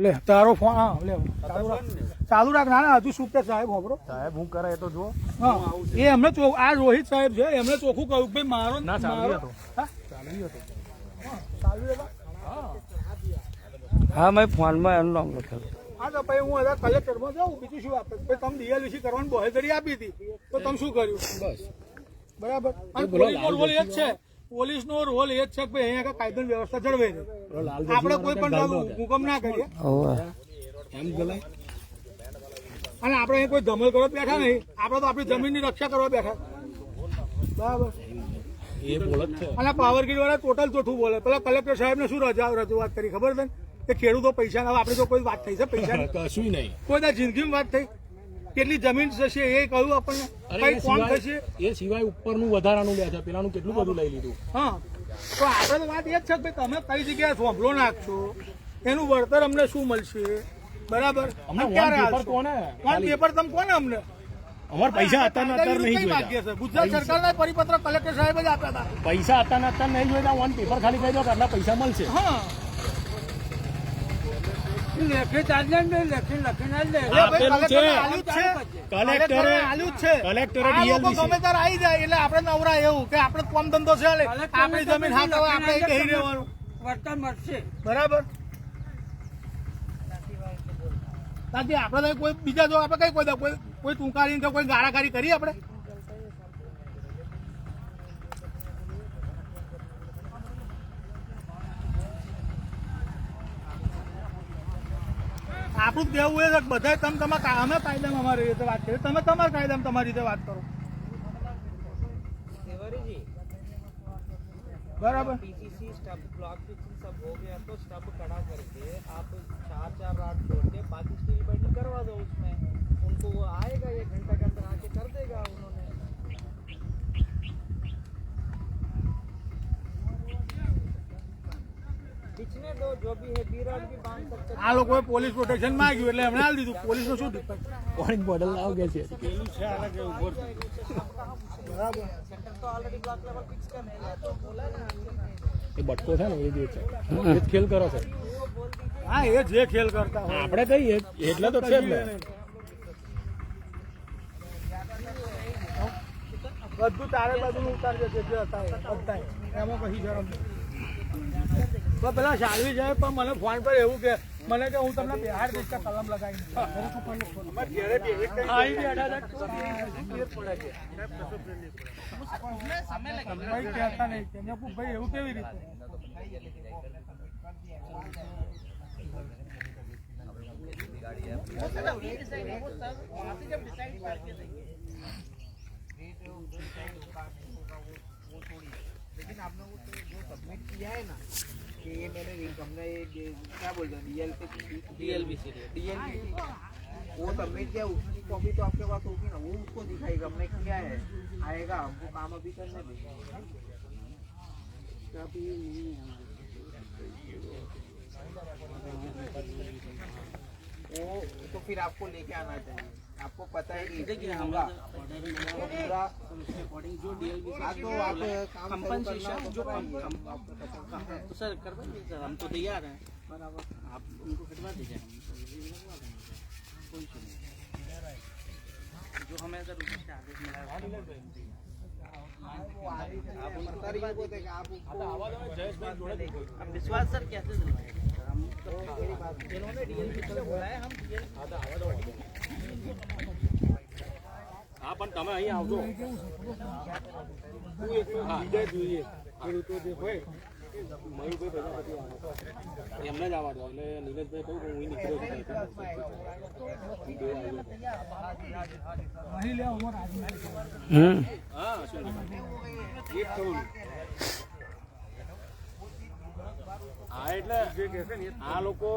લે તારો ફોન હા લે ચાલુ રાખ ના હજુ શું કે સાહેબ હોબરો સાહેબ હું કરે તો જો હા એ એમને આ રોહિત સાહેબ છે એમને ચોખ્ખું કહ્યું ભાઈ મારો ના ચાલુ હતો હા મેં ફોનમાં એનું નામ લખેલું. હા તો ભાઈ હું હવે કલેક્ટરમાં જાઉં બીજું શું આપે ભાઈ તમે ડીએલસી કરવાની બોહેદરી આપી હતી તો તમે શું કર્યું બસ બરાબર અને પોલીસનો રોલ એ જ છે પોલીસનો રોલ એ જ છે કે ભાઈ અહીંયા કાયદો વ્યવસ્થા જળવાઈ રહે આપણે કોઈ પણ હુકમ ના કરીએ એમ ગલાય અને આપણે અહીં કોઈ ધમલ કરવા બેઠા નહીં આપણે તો આપણી જમીનની રક્ષા કરવા બેઠા બરાબર એ બોલ જ છે અને પાવરગ્રીડ વાળા ટોટલ ચોઠું બોલે પેલા કલેક્ટર સાહેબને શું રજૂઆત કરી ખબર છે કે ખેડૂતો પૈસા ના આપણે તો કોઈ વાત થઈ છે પૈસા કશું નહીં કોઈ જિંદગીમાં વાત થઈ કેટલી જમીન થશે એ કહ્યું આપણને કઈ કોણ થશે એ સિવાય ઉપરનું વધારાનું લે છે પેલાનું કેટલું બધું લઈ લીધું હા તો આપણે તો વાત એ જ છે કે તમે કઈ જગ્યાએ થોંભલો નાખશો એનું વળતર અમને શું મળશે બરાબર ક્યારે પેપર તમે કોને અમને અમારે પૈસા અત્યારે અત્યારે નહીં જોઈતા ગુજરાત સરકારના પરિપત્ર કલેક્ટર સાહેબ જ આપ્યા હતા પૈસા અત્યારે અત્યારે નહીં જોઈતા વન પેપર ખાલી કહી દો કે આટલા પૈસા મળશે હા લેખી ચાર્જ લેખી કલેક્ટરે ગમે ત્યારે આવી જાય એટલે આપણે નવરા એવું કે આપણે કોમ ધંધો છે આપણી જમીન હાથ આપણે કહી રહેવાનું વર્તન મળશે બરાબર બાકી આપણે કોઈ બીજા જો આપણે કઈ કોઈ ટૂંકારી કોઈ ગાળાગારી કરી આપણે આપણું જ કહેવું એ બધા તમે તમારા અમે કાયદામાં અમારી રીતે વાત કરીએ તમે તમારા કાયદામાં તમારી રીતે વાત કરો બરાબર पीसीसी स्टब ब्लॉक फिक्सिंग सब हो गया तो स्टब कड़ा करके आप 4 रात छोड़ के बाकी स्टील बाइंडिंग करवा दो उसमें उनको वो आएगा 1 घंटा के अंदर आके कर देगा उन्होंने पिछने दो जो भी है बीराड भी बांध सकते આ લોકોએ પોલીસ પ્રોટેક્શન માંગ્યું એટલે એમણે આલી દીધું પોલીસનો શું ડિફેક્ટ પાણી બોટલ લાવ કે છે પેલું છે આના કે ઉપર બરાબર सेंटर तो ऑलरेडी ब्लॉक लेवल फिक्स कर दिया तो बोला ना એ બટકો છે ને એ જે છે એ જ ખેલ કરો છે હા એ જે ખેલ કરતા હોય આપણે કહીએ એટલે તો છે જ ને બધું તારે બાજુનું ઉતારજે જે હતા બધા એમાં કશી શરમ નહીં પેલા શાળવી જાય પણ મને ફોન પર એવું કે મને કે હું તમને બિહાર દઈશ કે કલમ લગાવી કહેતા નહીં તેમને ભાઈ એવું કેવી રીતે लेकिन आप लोगों को जो सबमिट किया है ना कि ये मैंने हमने ये क्या बोलते हैं डीएलबीसी वो सबमिट किया उसकी कॉपी तो आपके पास होगी ना वो उसको दिखाएगा हमने किया है आएगा हमको काम अभी करने देगा वो तो फिर आपको लेके आना चाहिए आपको पता है कि होगा पूरा जो डीएलबीसी तो आप कंपनसेशन जो तो सर करवा दीजिए सर हम तो तैयार हैं बराबर आप उनको कटवा दीजिए कोई इशू नहीं जो हमें अगर उससे आदेश मिला आप विश्वास सर कैसे हम इन्होंने डीएलबीसी से बोला है हम હા પણ તમે અહીં આવજો બીજા જોઈએ ખેડૂતો જે હોય મયુરભાઈ પ્રજાપતિ એમને જ આવવા દો એટલે નીરજભાઈ કહું હું નીકળ્યો અહીં લે ઉમર હા શું એક કરું હા એટલે જે કહેશે ને આ લોકો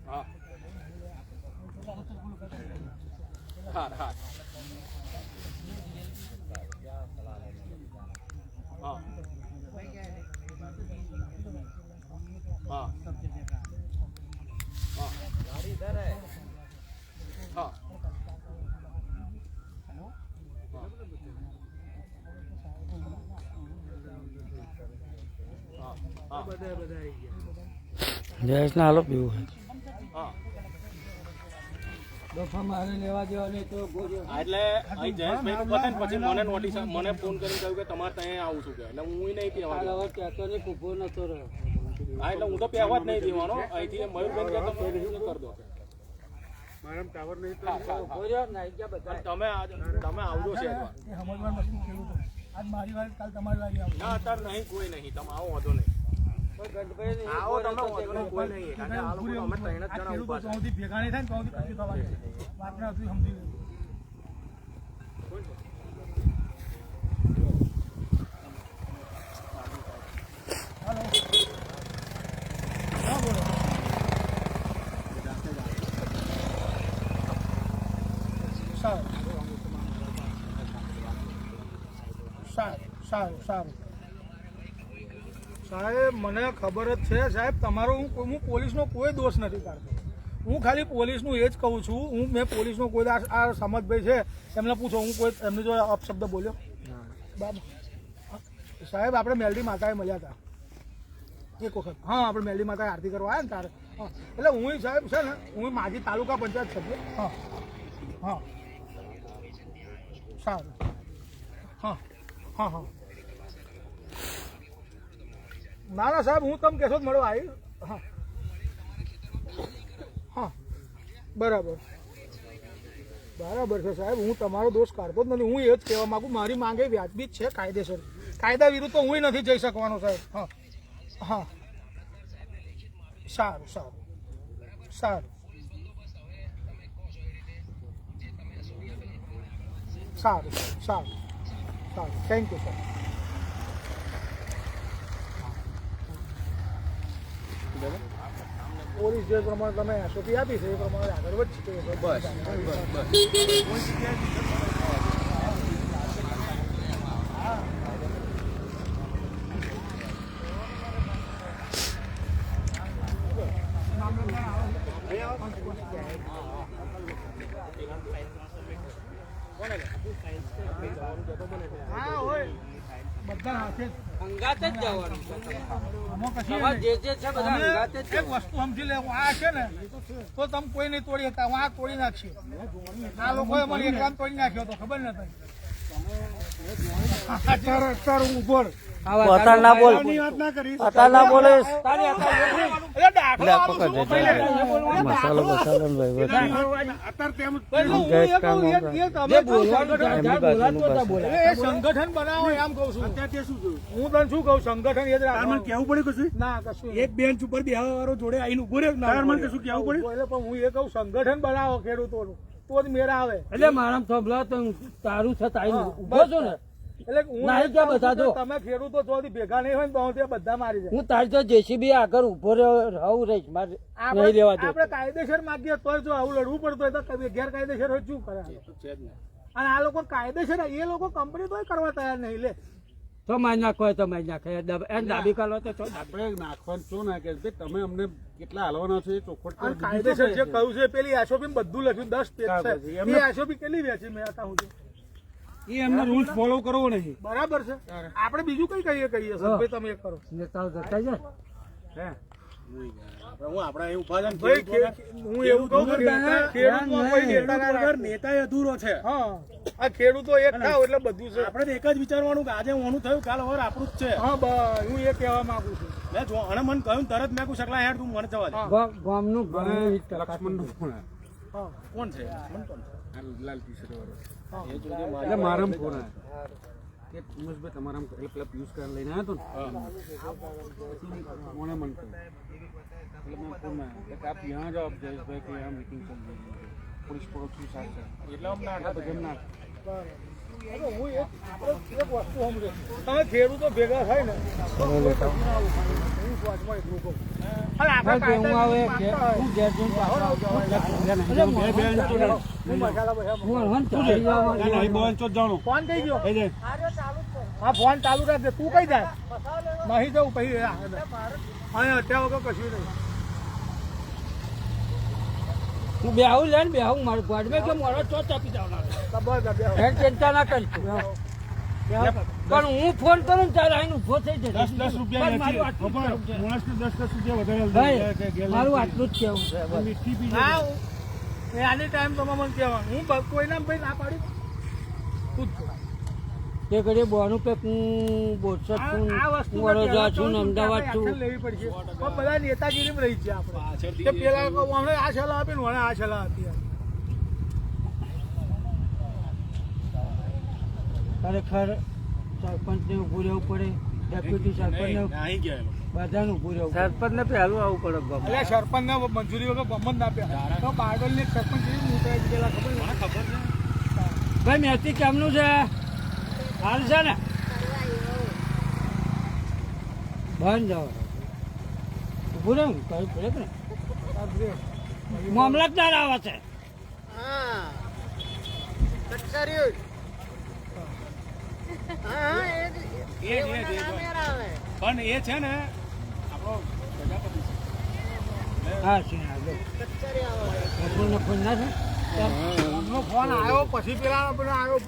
હા હા હા हाँ हाँ गाड़ी इधर है हाँ બધા આવી ગયા જયેશને હાલો પીવું છે. હા દફા મારે લેવા દેવાની તો હા, એટલે અહીં જયેશભાઈ નું પતે ને પછી મને નોટિસ મને ફોન કરીને કહ્યું કે તમારે ત્યાં આવું છું કે એટલે હું નહીં પીવા દઉં. કહેતો નહીં ઉભો નતો રહ્યો. હા એટલે હું તો પહેવા જ નહીં પીવાનો અહીંથી મયુરભાઈ કહેતો કરી દો તમે આવજો છે એ સમજવાનું નથી ખેડૂતો. આજ મારી વાત કાલ તમારી વારી આવશે. ના અત્યારે નહીં કોઈ નહીં તમે આવો વાંધો નહીં આવો તમે વાંધો નહીં કોઈ નહીં કારણ કે આ લોકો અમે ત્રણ જ આ જણા ખેડૂતો ઉભા છે સૌથી ભેગા નહીં થાય ને સૌથી કશું થવાનું વાતને હજુ સમજી લે. હાલો. હા બોલો. સારું સારું સારું સાહેબ મને ખબર જ છે સાહેબ તમારો હું પોલીસનો કોઈ દોષ નથી કાઢતો. હું ખાલી પોલીસનું એ જ કહું છું. મેં પોલીસનો કોઈ આ સમજભાઈ છે એમને પૂછો હું કોઈ એમને જો અપશબ્દ બોલ્યો બાબા સાહેબ આપણે મેલડી માતાએ મળ્યા હતા એક વખત. હા આપણે મેલડી માતાએ આરતી કરવા આવ્યા ને તારે હા એટલે હું સાહેબ છે ને હું માજી તાલુકા પંચાયત સભ્ય હા હા સારું હા હા હા ના ના સાહેબ હું તમે કહેશો મળવા આવી હા હા બરાબર બરાબર છે સાહેબ હું તમારો દોષ કાઢતો જ નથી. હું એ જ કહેવા માગું મારી માંગે વ્યાજબી જ છે કાયદેસર. કાયદા વિરુદ્ધ તો હું નથી જઈ શકવાનો સાહેબ. હા હા સારું સારું સારું સારું સારું સારું થેન્ક યુ સર. પોલીસ જે પ્રમાણે તમે એસઓપી આપી છે એ પ્રમાણે આગળ વધશે. બસ હા હોય બધા હાથે હંગાત જ જવાનું આમાં કશી તમારે જે જે છે બધા હંગાત જ એક વસ્તુ સમજી લેવું આ છે ને તો તમે કોઈ નહીં તોડી શકતા. હું આ તોડી નાખશે આ લોકોએ મને એકલામ તોડી નાખ્યો તો ખબર નથી. અત્યારે હું ઉભો અત્યારે ના બોલ અત્યારે ના બોલે મસાલો બસાલો સંગઠન બનાવો એમ કઉ છું. હું તને શું કઉ સંગઠન એ જ રાખવાનું. કેવું પડે કશું ના કશું એક બેન્ચ ઉપર બેહવા વાળો જોડે આવીને ઉભો રહ્યો મને કશું કેવું પડે પણ હું એ કહું સંગઠન બનાવો ખેડૂતોનું તો જ મેળા આવે. એટલે મારા થોભલા તો તારું છે તારી ઉભો છો ને એટલે હું નાઈ ક્યાં બધા જો? તમે ખેડૂતો ચોથી ભેગા નહીં હોય ને તો તે બધા મારી જાય. હું તારી તો જેસીબી આગળ ઉભો રહું રહીશ મારે નહીં લેવા દે. આપણે કાયદેસર માગીએ તોય જો આવું લડવું પડતું હોય તો ગેરકાયદેસર હોય શું કરે? અને આ લોકો કાયદેસર એ લોકો કંપની તોય કરવા તૈયાર નહીં લે. તો મારી નાખો તો મારી નાખે એમ દાબી કરવા તો આપણે નાખવાનું શું ના કે તમે અમને કેટલા હાલવાના છે એ ચોખવટ અને કાયદેસર જે કહ્યું છે પેલી એસઓપી બધું લખ્યું 10 પેજ છે. એ એસઓપી કેટલી વેચી મેં હતા હું એ એમના રૂલ્સ ફોલો કરવો નહીં. બરાબર છે. આપણે બીજું કઈ કહીએ ભાઈ તમે એક કરો નેતાઓ જતા જાય હું આપડા અહીં ઉભા છે ભાઈ હું એવું કહું કે ખેડૂતમાં કોઈ નેતા ના રાખે. નેતા અધૂરો છે. હા આ ખેડૂતો એક થાવ એટલે બધું છે. આપણે એક જ વિચારવાનું કે આજે ઓનું થયું કાલ હવે આપણું જ છે. હા હું એ કહેવા માંગુ છું. મેં જો અને મને કહ્યું તરત મેં કહું શકલા હેડ તું મને જવા દે. ગામનું લક્ષ્મણનું ફોન હા કોણ છે લાલ ટી શર્ટ વાળો એટલે મારા ફોન આવ્યો કે ઉમેશભાઈ તમારા એટલે પેલા પિયુષ કાન લઈને આવ્યો હતો ને પછી કોણે મને કહ્યું એટલે મેં ફોન આવ્યો કે આપ યહાં જાઓ જયેશભાઈ કે યહાં મીટિંગ ચલ રહી है पुलिस प्रोडक्शन साथ है એટલે અમને આટલા બધા એમ ના હવે હું એક વસ્તુ સમજો તમે ખેડૂતો ભેગા થાય ને તો કોઈ પ્રશ્ન આવું થાય. હું સ્વાદમાં એટલું કહું. અને આપણે કાયદા આવે હું મસાલા જાણો ફોન કઈ ગયો? હા ફોન ચાલુ રાખજે. તું કઈ જાય નહીં જવું પછી અહીંયા અત્યારે વગર કશું નહીં. હું બેહું લે ને બેહું મારું ગોડમે કે મારો ચો ચાપી જવાનો ખબર છે બે ચિંતા ના કરશું પણ હું ફોન કરું ત્યારે આઈને ઉભો થઈ જશે. 10 રૂપિયા બસ મારું આટલું જ કહેવું છે. ભાઈ, મારું આટલું જ કેવું છે બસ. હા એ આની ટાઈમ તમે મને કહેવાનું હું કોઈના ભાઈ ના પાડી ખુદ તે ઘડીએ બોનું કે હું બોરસદ છું, હું વડોદરા છું ને અમદાવાદ છું. લેવી પડશે પણ બધા નેતાગીરી રહી છે આપણે કે પેલા હમણે આ સલાહ આપી ને મને આ સલાહ આપી ખરેખર સરપંચને ઊભું રહેવું પડે, ડેપ્યુટી સરપંચને બધાને ઊભું રહેવું પડે. સરપંચને પહેલું આવવું પડે. એટલે સરપંચ ને મંજૂરી વગર ગમત ના આપ્યા તો બારડોલ ને સરપંચ કેવી મૂકાય પેલા ખબર છે? ભાઈ મેથી કેમનું છે? હાલ છે ને બંધ જાઓ ઊભું રહે કઈ પડે કે ને મામલતદાર આવે છે. પણ એ છે ને આપણો પ્રજાપતિ હા છે ફોન ના છે એમનો ફોન આવ્યો પછી પેલા પેલો આવ્યો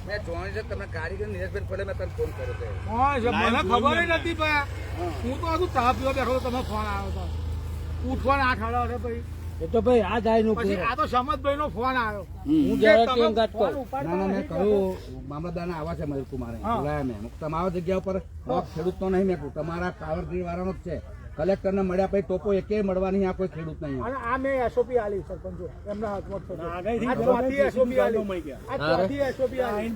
मैं જોઈ છે તમે કારીગર નીરજભાઈ પહેલા મેં તને ફોન કર્યો હતો. હા છે મને ખબર જ નથી ભાઈ હું તો હજુ ચા પીવા બેઠો તમે ફોન આવ્યો હતો ઉઠવાના 8 વાગે ભાઈ એ તો ભાઈ આ જાય નું પછી આ તો સમજભાઈ નો ફોન આવ્યો હું જરા કેમ વાત કરું. ના ના મેં કહ્યું મામલતદાર આવા છે મયુર કુમારે બોલાયા મેં તમારા જગ્યા ઉપર ખેડૂત તો નહીં મેં કહ્યું તમારા પાવર ગ્રીડ વાળાનો જ છે. કલેક્ટર ને મળ્યા પછી ટોપો એકે મળવા નહીં, આ કોઈ ખેડૂત નહીં. અને આ મેં એસઓપી આલી સરપંચો એમના હાથમાં જ થશે. આ ચોથી એસઓપી આલી આ ચોથી એસઓપી આલી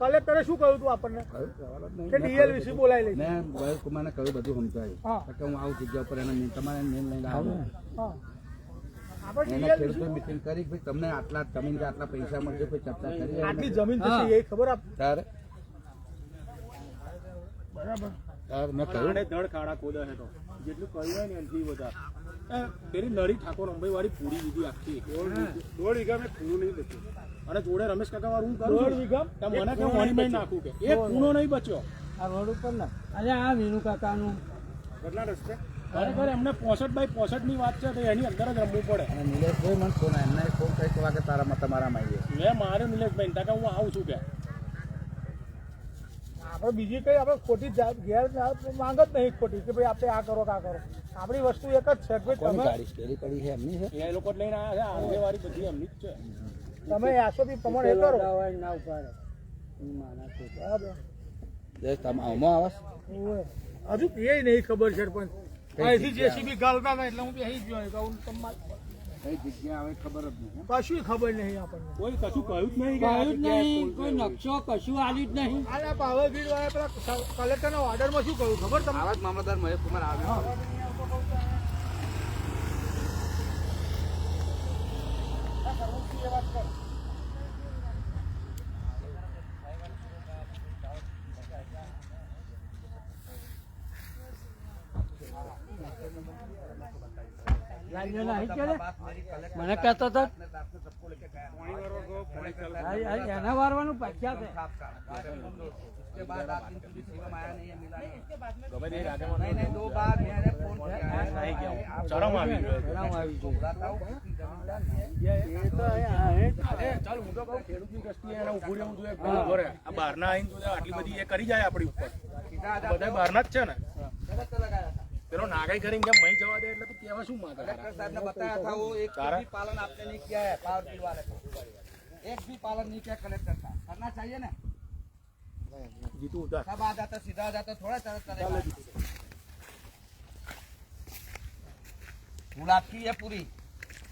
કલેક્ટરે શું કહ્યું તું આપણને કે ડીએલવીસી બોલાવી લઈશ. મેં મયુર કુમારને કહ્યું બધું સમજાયું કે હું આવું જગ્યા ઉપર એને તમારે મેન લઈને આવું. હા આપણે એને ખેડૂતો મિટિંગ કરી ભાઈ તમને આટલા જમીન કે આટલા પૈસા મળશે કોઈ ચર્ચા કરી આટલી જમીન થશે એ ખબર આપ તારે બરાબર મેં કહ્યું ધડ ખાડા ખોદા છે તો જેટલું કર્યું હોય ને એનાથી વધારે પેલી નળી ઠાકોર અંબાઈ વાળી પૂરી દીધી આખી 1.5 વીઘા મેં ખૂણું નહીં બચ્યું અને જોડે રમેશ કાકા વાળું હું કરું 1.5 વીઘા? મને કે મોની માં નાખું કે એક ખૂણો નહીં બચ્યો આ રોડ ઉપર ને અરે આ વીનુ કાકાનું કેટલા રસ્તે ખરેખર એમને 65 બાય 65 ની વાત છે તો એની અંદર જ રમવું પડે. અને નિલેશભાઈ મને ફોન એમને ફોન કરી વાગે તારામાં તમારામાં આવીએ મેં મારે નિલેશભાઈ તાકા હું આવું છું કે આપણે બીજી કઈ આપણે ખોટી ઘેર માંગ જ નહીં ખોટી કે ભાઈ આપણે આ કરો કે આ કરો. આપણી વસ્તુ એક જ છે કે ભાઈ કોની તમે ગાડી સ્ટેરી પડી છે એમની છે એ લોકો જ લઈને આવ્યા છે આંગણે વાળી બધી એમની જ છે. તમે એસઓપી પ્રમાણે એ કરો ના ઉપાડે બરાબર. તમે આમાં આવાસ ઓવે. હજુ એ નહીં ખબર સરપંચ અહીંથી જેસીબી ગાલતા હતા એટલે હું બેસી ગયો કહું તમારે કઈ જગ્યા આવે ખબર જ નહીં. કશું ખબર નહીં આપણને. કોઈ કશું કહ્યું જ નહીં કે આ કહ્યું જ જગ્યાએ નહીં, પોલ કોઈ નકશો કશું આલ્યું જ નહીં. આના પાવરગ્રીડ વાળા પેલા કલેક્ટરના ઓર્ડરમાં શું કહ્યું ખબર તમને? આવા જ મામલતદાર મહેશ કુમાર આવ્યો રાજ્ય ના અહીં ચાલે? મને કહેતો હતો એના વારવાનું પૈસા છે. उसके बाद रात दिन पुलिस सेवा में आया नहीं है, मिला नहीं। ગમે તે રાજામાં नहीं नहीं 2 बार मैंने फोन किया है નહીં ગયા શરમ આવી ગયો રામ આવી ગયું. बुलाता हूँ किसी जमींदार नहीं है। એ તો અહીંયા અરે ચાલ હું તો કહું ખેડૂતની દ્રષ્ટિએ એને ઊભું રહેવું જોઈએ ઉભો રહે આ બહારના આવીને તો આટલી બધી એ કરી જાય આપણી ઉપર सीधा आ બધા બહારના જ છે ને गलत लगाया था। પેલો નાગાઈ કરીને કેમ મહી જવા દે એટલે તું કહેવા શું માંગે कलेक्टर साहब ने बताया था वो एक भी पालन आपने नहीं किया है पावर बिल वाले को एक भी पालन नहीं किया कलेक्टर का करना चाहिए ना। જીતું ઉધાર सब आ जाता सीधा आ जाता थोड़ा चलेगा। फूल आपकी है पूरी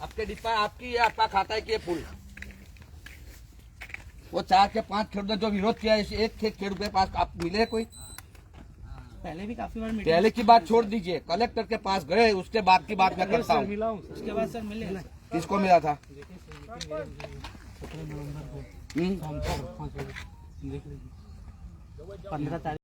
आपके डिब्बा आपकी है आपका खाता है कि ये फूल वो 4 के 5 खेडूत ने जो विरोध किया है एक खेडूत के पास आप मिले कोई पहले भी काफी बार पहले की बात छोड़ दीजिए कलेक्टर के पास गए उसके बाद की बात मैं करता हूँ। उसके बाद सर मिले किसको मिला था 15 तारीख